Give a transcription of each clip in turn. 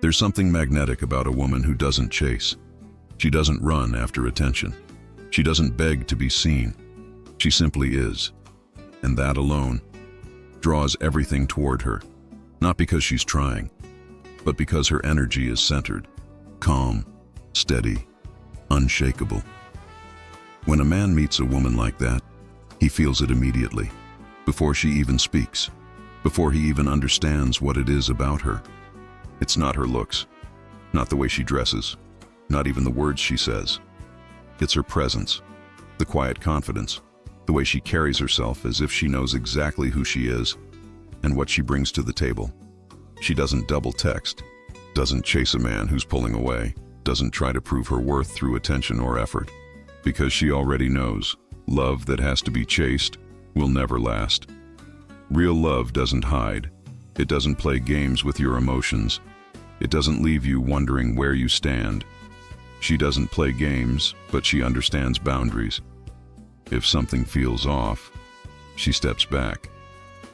There's something magnetic about a woman who doesn't chase. She doesn't run after attention. She doesn't beg to be seen. She simply is. And that alone draws everything toward her, not because she's trying, but because her energy is centered, calm, steady, unshakable. When a man meets a woman like that, he feels it immediately, before she even speaks, before he even understands what it is about her. It's not her looks, not the way she dresses, not even the words she says. It's her presence, the quiet confidence, the way she carries herself as if she knows exactly who she is and what she brings to the table. She doesn't double text, doesn't chase a man who's pulling away, doesn't try to prove her worth through attention or effort, because she already knows love that has to be chased will never last. Real love doesn't hide. It doesn't play games with your emotions. It doesn't leave you wondering where you stand. She doesn't play games, but she understands boundaries. If something feels off, she steps back.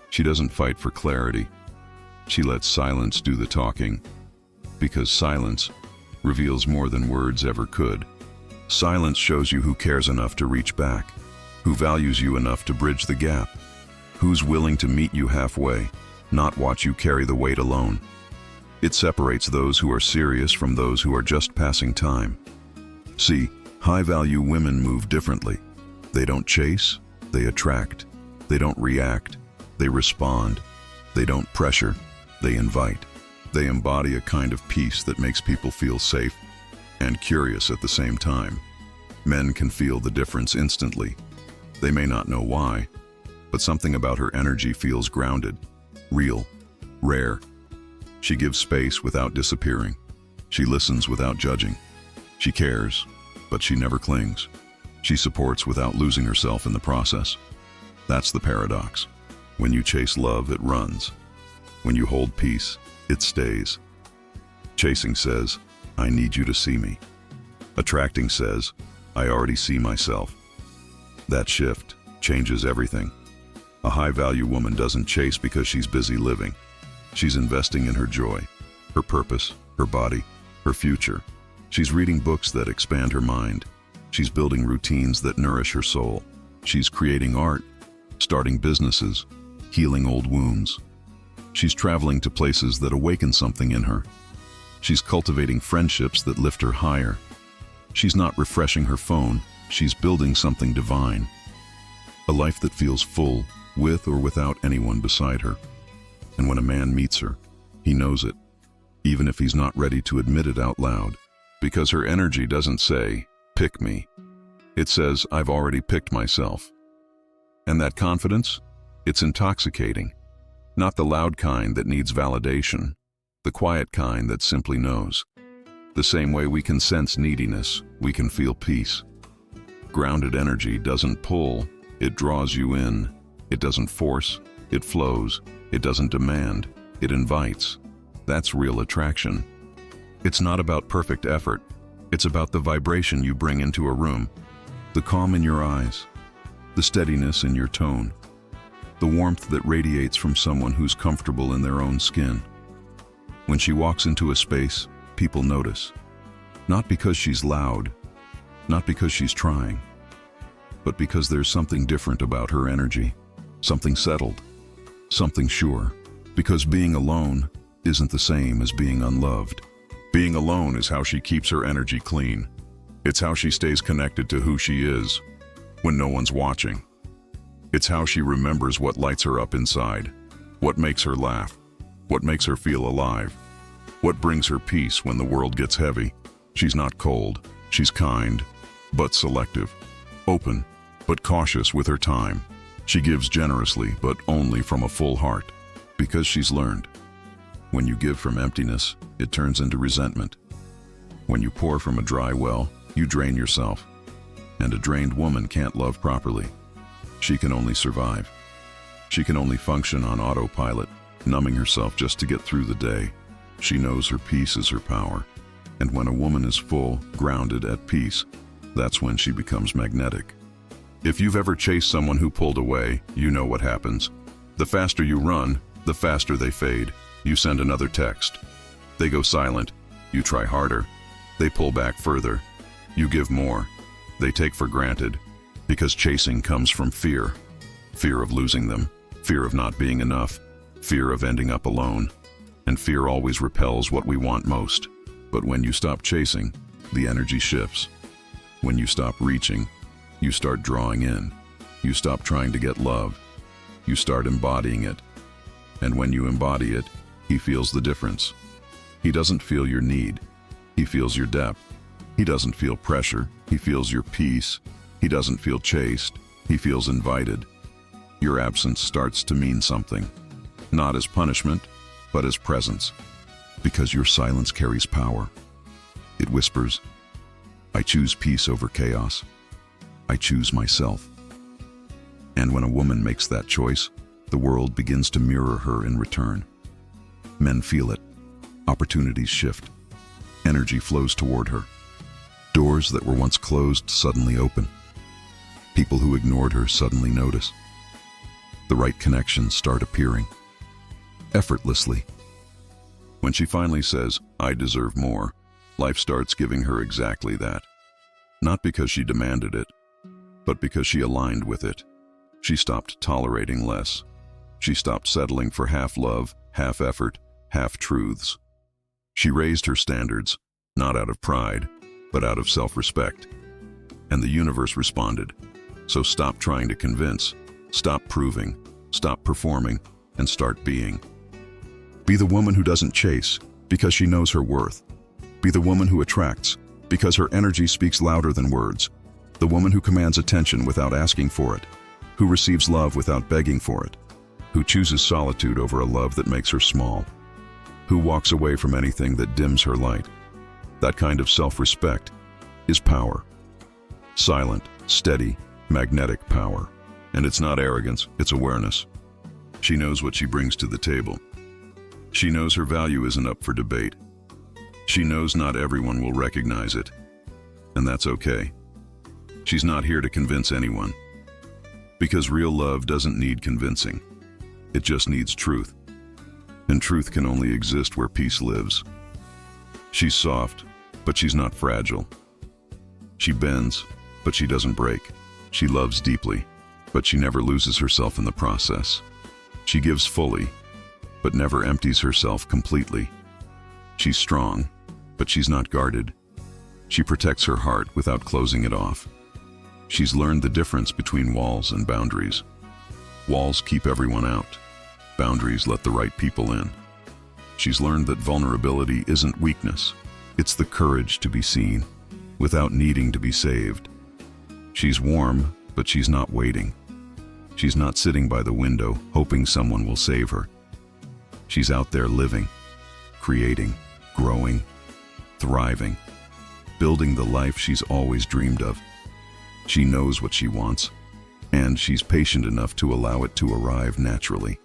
She doesn't fight for clarity. She lets silence do the talking, because silence reveals more than words ever could. Silence shows you who cares enough to reach back, who values you enough to bridge the gap, who's willing to meet you halfway, not watch you carry the weight alone. It separates those who are serious from those who are just passing time. See, high-value women move differently. They don't chase, they attract. They don't react, they respond. They don't pressure, they invite. They embody a kind of peace that makes people feel safe and curious at the same time. Men can feel the difference instantly. They may not know why, but something about her energy feels grounded, real, rare. She gives space without disappearing. She listens without judging. She cares, but she never clings. She supports without losing herself in the process. That's the paradox. When you chase love, it runs. When you hold peace, it stays. Chasing says, I need you to see me. Attracting says, I already see myself. That shift changes everything. A high-value woman doesn't chase because she's busy living. She's investing in her joy, her purpose, her body, her future. She's reading books that expand her mind. She's building routines that nourish her soul. She's creating art, starting businesses, healing old wounds. She's traveling to places that awaken something in her. She's cultivating friendships that lift her higher. She's not refreshing her phone, she's building something divine. A life that feels full, with or without anyone beside her. And when a man meets her, he knows it, even if he's not ready to admit it out loud. Because her energy doesn't say, pick me. It says, I've already picked myself. And that confidence? It's intoxicating. Not the loud kind that needs validation, the quiet kind that simply knows. The same way we can sense neediness, we can feel peace. Grounded energy doesn't pull, it draws you in. It doesn't force, it flows. It doesn't demand, it invites. That's real attraction. It's not about perfect effort. It's about the vibration you bring into a room, the calm in your eyes, the steadiness in your tone, the warmth that radiates from someone who's comfortable in their own skin. When she walks into a space, people notice. Not because she's loud, not because she's trying, but because there's something different about her energy, something settled, something sure. Because being alone isn't the same as being unloved. Being alone is how she keeps her energy clean. It's how she stays connected to who she is when no one's watching. It's how she remembers what lights her up inside, what makes her laugh, what makes her feel alive, what brings her peace when the world gets heavy. She's not cold, she's kind, but selective, open, but cautious with her time. She gives generously, but only from a full heart, because she's learned. When you give from emptiness, it turns into resentment. When you pour from a dry well, you drain yourself. And a drained woman can't love properly. She can only survive. She can only function on autopilot, numbing herself just to get through the day. She knows her peace is her power. And when a woman is full, grounded, at peace, that's when she becomes magnetic. If you've ever chased someone who pulled away, you know what happens. The faster you run, the faster they fade. You send another text. They go silent. You try harder. They pull back further. You give more. They take for granted, because chasing comes from fear. Fear of losing them, fear of not being enough, fear of ending up alone. And fear always repels what we want most. But when you stop chasing, the energy shifts. When you stop reaching, you start drawing in. You stop trying to get love. You start embodying it. And when you embody it, he feels the difference. He doesn't feel your need. He feels your depth. He doesn't feel pressure. He feels your peace. He doesn't feel chased. He feels invited. Your absence starts to mean something. Not as punishment, but as presence. Because your silence carries power. It whispers, I choose peace over chaos. I choose myself. And when a woman makes that choice, the world begins to mirror her in return. Men feel it. Opportunities shift. Energy flows toward her. Doors that were once closed suddenly open. People who ignored her suddenly notice. The right connections start appearing. Effortlessly. When she finally says, I deserve more, life starts giving her exactly that. Not because she demanded it, but because she aligned with it. She stopped tolerating less. She stopped settling for half love, half effort, half truths. She raised her standards, not out of pride, but out of self-respect. And the universe responded. So stop trying to convince, stop proving, stop performing, and start being. Be the woman who doesn't chase, because she knows her worth. Be the woman who attracts, because her energy speaks louder than words. The woman who commands attention without asking for it, who receives love without begging for it, who chooses solitude over a love that makes her small, who walks away from anything that dims her light. That kind of self-respect is power. Silent, steady, magnetic power. And it's not arrogance, it's awareness. She knows what she brings to the table. She knows her value isn't up for debate. She knows not everyone will recognize it, and that's okay. She's not here to convince anyone. Because real love doesn't need convincing. It just needs truth. And truth can only exist where peace lives. She's soft, but she's not fragile. She bends, but she doesn't break. She loves deeply, but she never loses herself in the process. She gives fully, but never empties herself completely. She's strong, but she's not guarded. She protects her heart without closing it off. She's learned the difference between walls and boundaries. Walls keep everyone out. Boundaries let the right people in. She's learned that vulnerability isn't weakness. It's the courage to be seen, without needing to be saved. She's warm, but she's not waiting. She's not sitting by the window, hoping someone will save her. She's out there living, creating, growing, thriving, building the life she's always dreamed of. She knows what she wants, and she's patient enough to allow it to arrive naturally.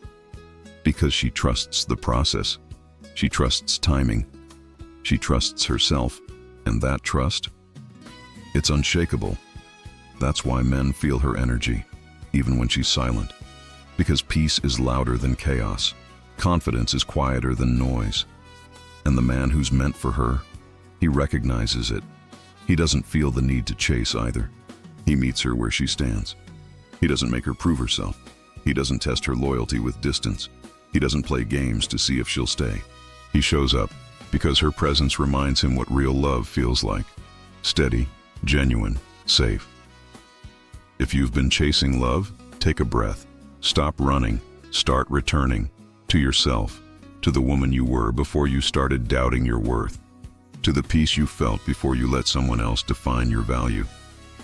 Because she trusts the process. She trusts timing. She trusts herself, and that trust, it's unshakable. That's why men feel her energy, even when she's silent. Because peace is louder than chaos. Confidence is quieter than noise. And the man who's meant for her, he recognizes it. He doesn't feel the need to chase either. He meets her where she stands. He doesn't make her prove herself. He doesn't test her loyalty with distance. He doesn't play games to see if she'll stay. He shows up because her presence reminds him what real love feels like. Steady, genuine, safe. If you've been chasing love, take a breath. Stop running. Start returning to yourself, to the woman you were before you started doubting your worth, to the peace you felt before you let someone else define your value.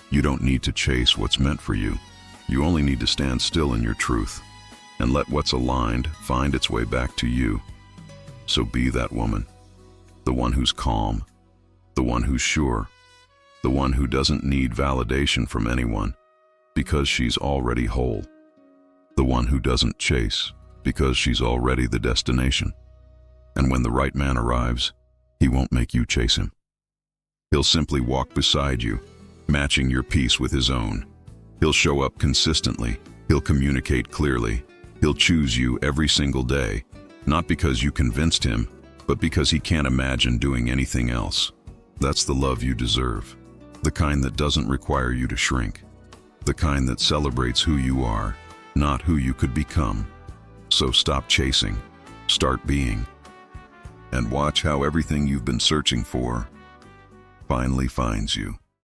You don't need to chase what's meant for you. You only need to stand still in your truth and let what's aligned find its way back to you. So be that woman, the one who's calm, the one who's sure, the one who doesn't need validation from anyone because she's already whole, the one who doesn't chase because she's already the destination. And when the right man arrives, he won't make you chase him. He'll simply walk beside you, matching your peace with his own. He'll show up consistently. He'll communicate clearly. He'll choose you every single day, not because you convinced him, but because he can't imagine doing anything else. That's the love you deserve. The kind that doesn't require you to shrink. The kind that celebrates who you are, not who you could become. So stop chasing, start being, and watch how everything you've been searching for finally finds you.